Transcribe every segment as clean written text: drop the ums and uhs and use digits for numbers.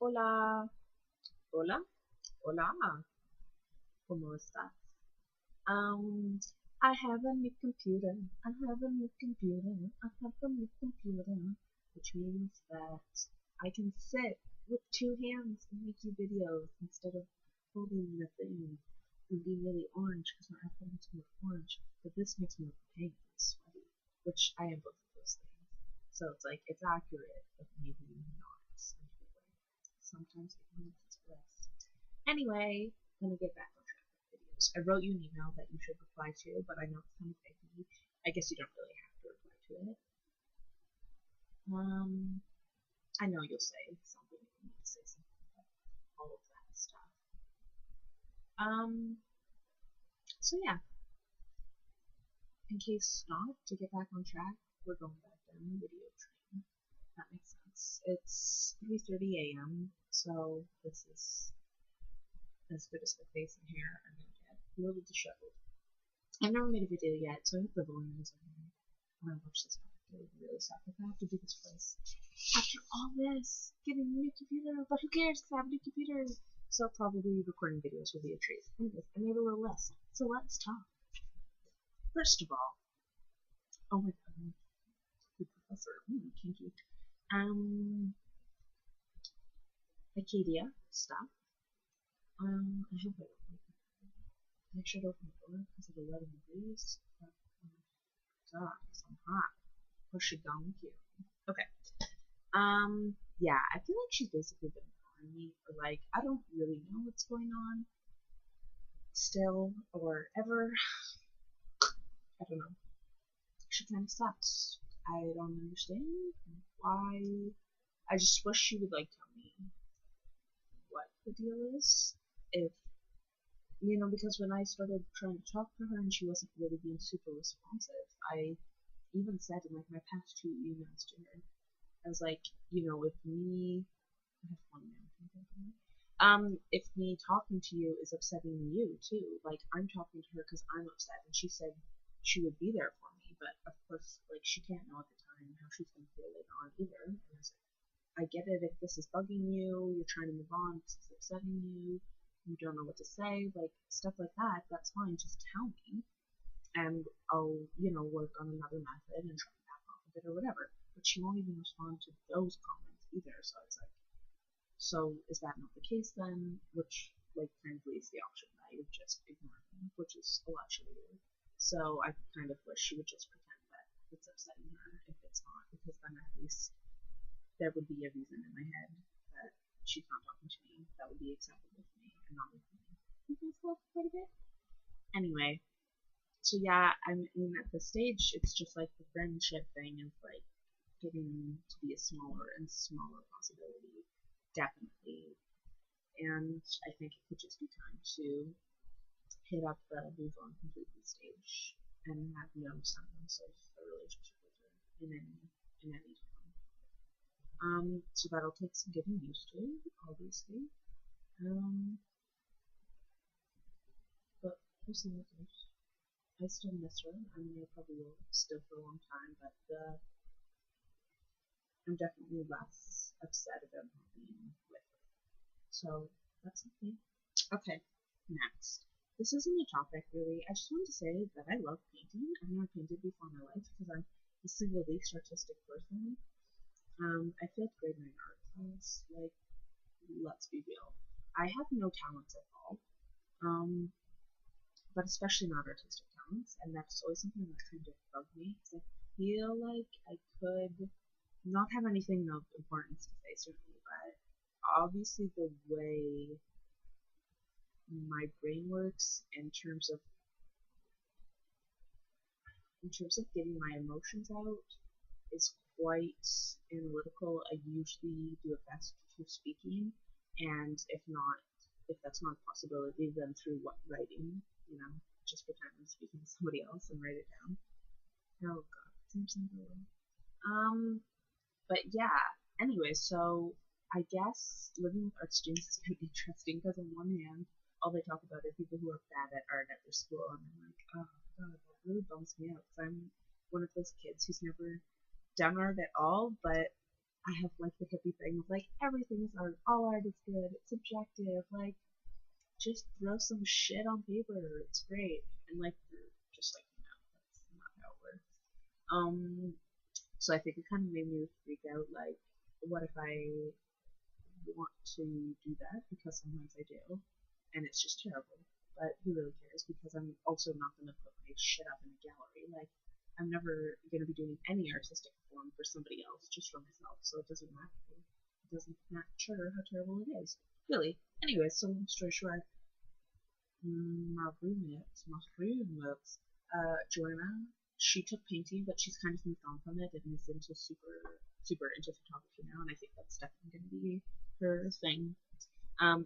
Hola, hola, hola, ¿cómo estás? Um, I have a new computer. I have a new computer. I have a new computer, which means that I can sit with two hands and make you videos instead of holding the thing and being really orange because my iPhone makes me look orange, but this makes me look pink and sweaty, which I am both of those things. So it's like it's accurate, but maybe not. Sometimes ignorance is bliss. Anyway, let me get back on track with videos. I wrote you an email that you should reply to, but I know it's kind of icky. I guess you don't really have to reply to it. Um, I know you'll say something if you need to say something, but all of that stuff. Um, so yeah, in case not, to get back on track, we're going back down the video train. That makes sense. It's 3:30 a.m., so this is as good as my face and hair are gonna get. A little disheveled. I've never made a video yet, so I hope the volume is okay. When I watch this back, it would really suck if I have to do this twice. After all this, getting a new computer, but who cares because I have a new computer. So probably recording videos will be a treat. Anyways, I made a little list, so let's talk. First of all, oh my god, the professor, kinky. Acadia stuff. I hope I don't like it. I should open the door because of the 11 degrees. But, God, I'm hot. Where's she going here? Okay. Yeah, I feel like she's basically been ignoring me, or like, I don't really know what's going on still, or ever. I don't know. She kind of sucks. I don't understand why. I just wish she would, like, tell me what the deal is. If, because when I started trying to talk to her and she wasn't really being super responsive, I even said in, like, my past 2 emails to her, I was like, if me, I have one if me talking to you is upsetting you too, like I'm talking to her because I'm upset, and she said she would be there for me, but of course, like she can't know at the time how she's gonna feel later on either. And I was like, I get it if this is bugging you, you're trying to move on, this is upsetting you, you don't know what to say, like stuff like that. That's fine, just tell me, and I'll, work on another method and try to back off of it or whatever. But she won't even respond to those comments either, so it's like, so is that not the case then? Which, like, frankly, is the option that I would just ignore me, which is a lot shittier. So I kind of wish she would just pretend that it's upsetting her if it's not, because then at least there would be a reason in my head that she's not talking to me that would be acceptable to me and not with me. Myself quite a bit. Anyway, so yeah, I mean, at this stage, it's just like the friendship thing is like getting to be a smaller and smaller possibility, definitely. And I think it could just be time to hit up the move on completely stage and have no semblance of a relationship with her in any form. So that'll take some getting used to, obviously. Um, but we'll see what goes. I still miss her. I mean, I probably will still for a long time, but I'm definitely less upset about not being with her. So that's okay. Okay, next. This isn't a topic really. I just wanted to say that I love painting. I've never painted before in my life because I'm the single least artistic person. I failed grade 9 art class. Like, let's be real. I have no talents at all. Um, but especially not artistic talents, and that's always something that kind of bugged me because I feel like I could not have anything of importance to say certainly, but obviously the way my brain works in terms of getting my emotions out is quite analytical. I usually do it best through speaking, and if that's not a possibility, then through writing. Just pretend I'm speaking to somebody else and write it down. Oh god, seems simple. But yeah. Anyway, so I guess living with art students has been interesting because on one hand, all they talk about are people who are bad at art at their school, and I'm like, oh god, that really bums me out because I'm one of those kids who's never done art at all, but I have like the hippie thing of like everything is art, all art is good, it's subjective, like just throw some shit on paper, it's great. And like they're just like, no, that's not how it works. So I think it kind of made me freak out, like, what if I want to do that? Because sometimes I do, and it's just terrible. But who really cares? Because I'm also not going to put my shit up in a gallery. Like, I'm never going to be doing any artistic form for somebody else, just for myself. So it doesn't matter. It doesn't matter how terrible it is. Really. Anyway, so long story short, my roommate, Joanna, she took painting, but she's kind of moved on from it and is into super into photography now, and I think that's definitely going to be her thing.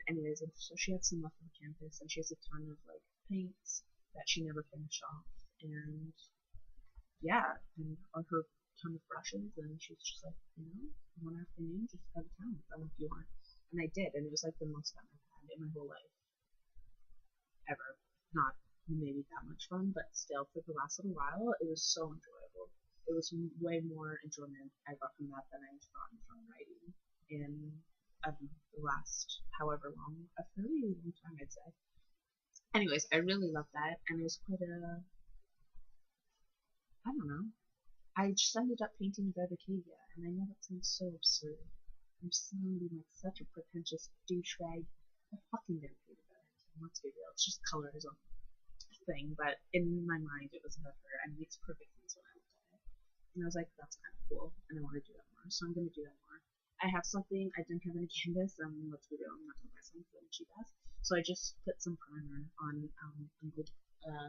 Anyways, and so she had some left on campus, and she has a ton of like paints that she never finished off, and yeah, and on her ton of brushes, and she's just like, one afternoon, just go to town with them if you want, and I did, and it was like the most fun I've had in my whole life ever. Not maybe that much fun, but still, for the last little while, it was so enjoyable. It was way more enjoyment I got from that than I've gotten from writing in the last however long, a fairly long time, I'd say. Anyways, I really loved that, and it was quite a, I don't know. I just ended up painting about Acadia, and I know that sounds so absurd. I'm sounding like such a pretentious douchebag. I fucking didn't paint about it. Let's be real, it's just colorism thing, but in my mind it was about her, and it makes perfect sense when I looked at it. And I was like, that's kind of cool, and I want to do that more, so I'm going to do that more. I have something I didn't have any canvas, let's be real, I'm not going to buy something cheap ass. So I just put some primer on an old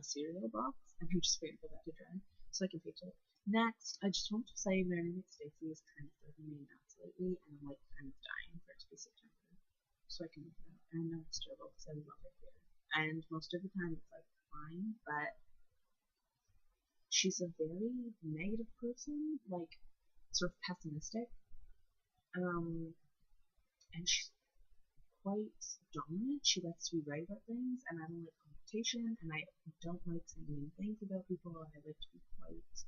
cereal box, and I'm just waiting for that to dry so I can paint it. Next, I just want to say Mary McStacy is kind of driving me nuts lately, and I'm like kind of dying for it to be September so I can make it out. And I know it's terrible because I love it here, and most of the time it's like fine, but she's a very negative person, like sort of pessimistic, and she's quite dominant. She likes to be right about things, and I don't like confrontation, and I don't like saying mean things about people. I like to be quite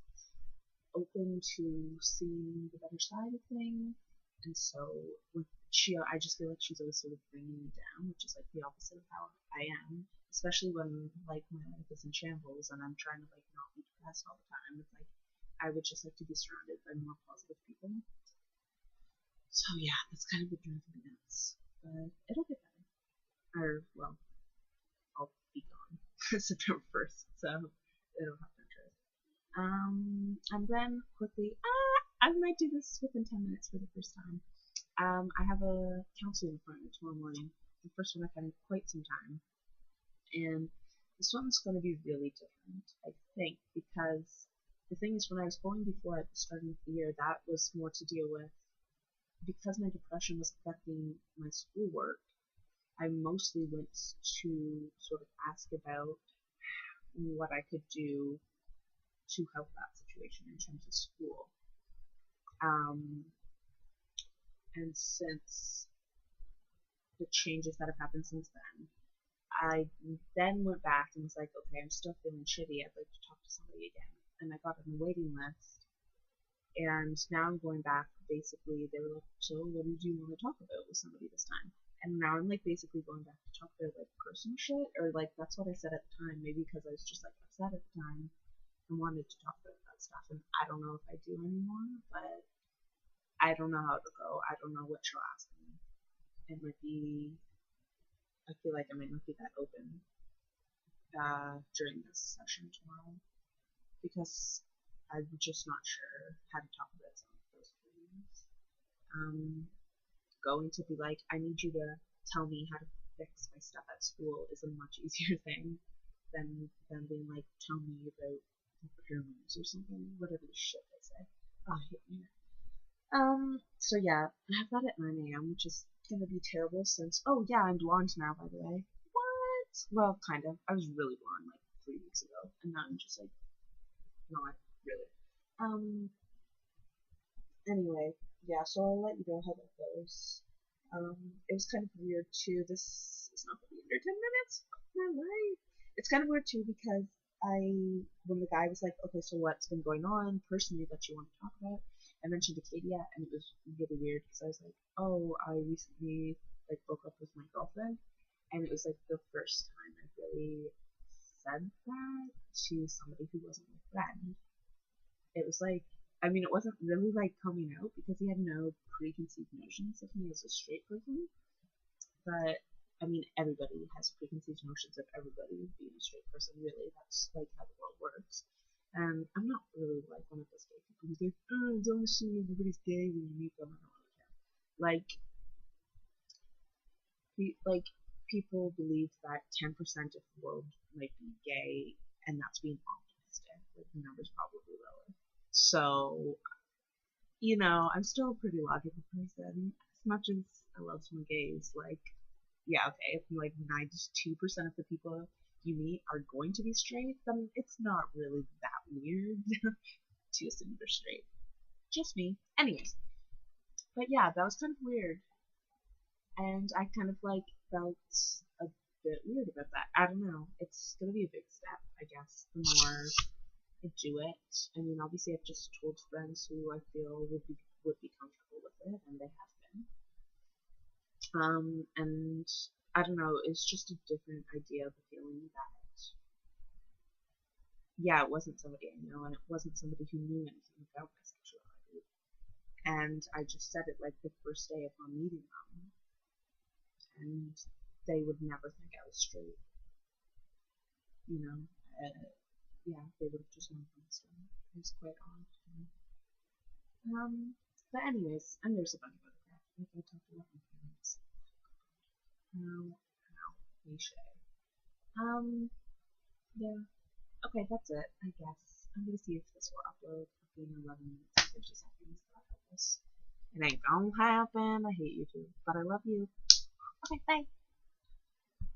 open to seeing the better side of things, and so with I just feel like she's always sort of bringing me down, which is like the opposite of how I am. Especially when like my life is in shambles and I'm trying to like not be depressed all the time. It's like I would just like to be surrounded by more positive people. So yeah, that's kind of a driving me nuts. But it'll get better. Or well, I'll be gone September 1st, so it'll have to interest. And then quickly, I might do this within 10 minutes for the first time. I have a counseling appointment tomorrow morning. The first one I've had in quite some time. And this one's going to be really different, I think, because the thing is, when I was going before at the start of the year, that was more to deal with, because my depression was affecting my schoolwork. I mostly went to sort of ask about what I could do to help that situation in terms of school. And since the changes that have happened since then, I then went back and was like, okay, I'm still feeling shitty. I'd like to talk to somebody again. And I got on the waiting list. And now I'm going back. Basically, they were like, so what did you want to talk about with somebody this time? And now I'm like basically going back to talk about like personal shit, or like that's what I said at the time. Maybe because I was just like upset at the time and wanted to talk about that stuff. And I don't know if I do anymore, but I don't know how to go. I don't know what she'll ask me. It might be. I feel like I might not be that open during this session tomorrow because I'm just not sure how to talk about some of those things. Going to be like, I need you to tell me how to fix my stuff at school is a much easier thing than being like, tell me about pyramids or something, whatever the shit they say. Oh, I hate me. So yeah, I have that at 9 a.m., which is gonna be terrible since, oh yeah, I'm blonde now, by the way. What? Well, kind of. I was really blonde like 3 weeks ago, and now I'm just like, not really. Anyway, yeah, so I'll let you know how that goes. It was kind of weird too. This is not gonna be under 10 minutes. Fuck my life. It's kind of weird too because when the guy was like, okay, so what's been going on personally that you want to talk about? I mentioned Acadia, and it was really weird because I was like, oh, I recently like broke up with my girlfriend, and it was like the first time I really said that to somebody who wasn't my friend. It was like, I mean, it wasn't really like coming out because he had no preconceived notions of me as a straight person, but I mean, everybody has preconceived notions of everybody being a straight person, really. That's like how the world works. And I'm not really like one of those gay people who's like, oh, don't assume everybody's gay when you meet them. I don't really care. Like, like people believe that 10% of the world might be gay, and that's being optimistic. Like, the number's probably lower. So, I'm still a pretty logical person. As much as I love some gays, like, yeah, okay, if like 92% of the people you meet are going to be straight, then it's not really that weird to assume they're straight. Just me. Anyways. But yeah, that was kind of weird. And I kind of like felt a bit weird about that. I don't know. It's gonna be a big step, I guess, the more I do it. I mean, obviously I've just told friends who I feel would be comfortable with it, and they have been. And I don't know, it's just a different idea of the feeling that, yeah, it wasn't somebody I know, and it wasn't somebody who knew anything about my sexuality. And I just said it like the first day upon meeting them, and they would never think I was straight, you know. Yeah, they would have just known from the start. It was quite odd. But anyways, and there's a bunch of other crap. Like I talked about my parents. How cliche. Yeah. Okay, that's it, I guess. I'm gonna see if this will upload in 11 minutes and 50 seconds. God help us. It ain't gonna happen. I hate you too. But I love you. Okay, bye.